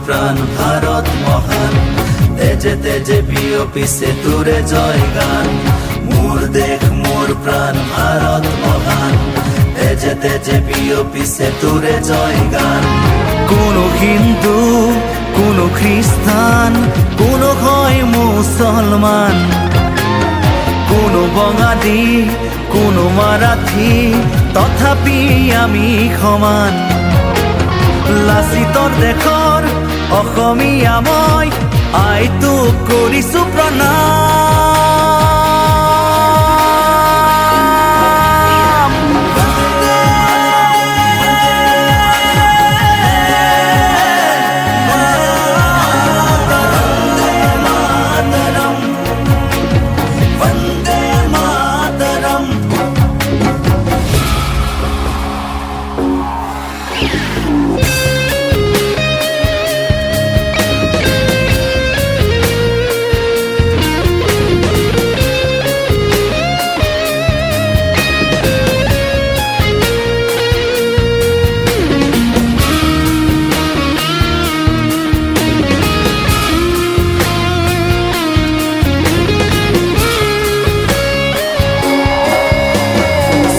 প্রাণ ভারত মহান, তেজে তেজে বিয়পিছে তোরে জয় গান। মোর দেশ মোর প্রাণ ভারত মহান, তেজে তেজে বিয়পিছে তোরে জয় গান। কোনো হিন্দু, কোনো খ্রিস্টান, কোনো হয় মুসলমান, কোনো বঙালী, কোনো মারাঠি, তথাপি আমি সমান। লাচিতৰ দেশৰ অসমীয়া মই, আইটোক কৰিছো প্ৰণাম। বন্দে মাতৰম।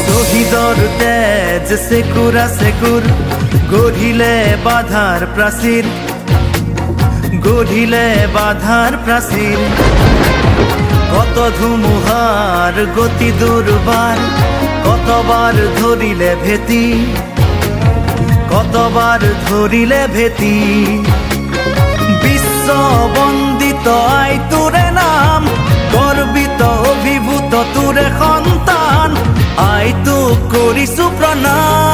শহীদৰ তেজ চেকুৰা চেকুৰ, গঢ়িলে বাধাৰ প্ৰাচীৰ, গঢ়িলে বাধাৰ প্ৰাচীৰ। কত ধুমুহাৰ গতি দুৰ্বাৰ, কতবাৰ ধৰিলে ভেটি, কতবাৰ ধৰিলে ভেটি। বিশ্ব বন্দিত আই তোৰে নাম, গৰ্বিত অভিভূত তোৰে সন্তান, আইটোক কৰিছো প্ৰণাম।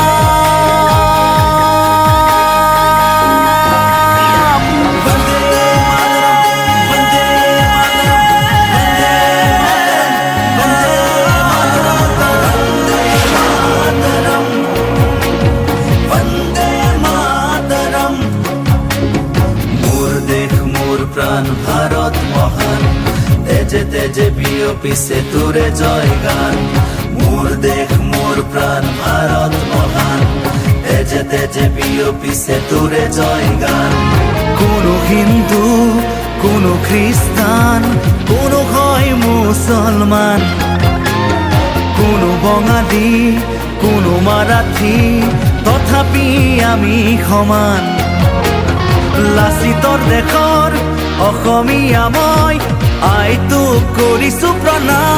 বন্দে মাতৰম, বন্দে মাতৰম। মোর দেশ মোর প্রাণ ভারত মহান, তেজে তেজে বিয়পিছে তোরে জয় গান। মোর দেশ মোর প্রাণ ভারত মহান, তেজে তেজে বিয়পিছে তোরে জয় গান। কোনো হিন্দু, কোনো খ্রিস্টান, কোনো হয় মুসলমান, কোনো বঙালী, কোনো মারাঠি, তথাপি আমি সমান। লাচিতৰ দেশৰ অসমীয়া মই, আইটোক কৰিছো প্ৰণাম।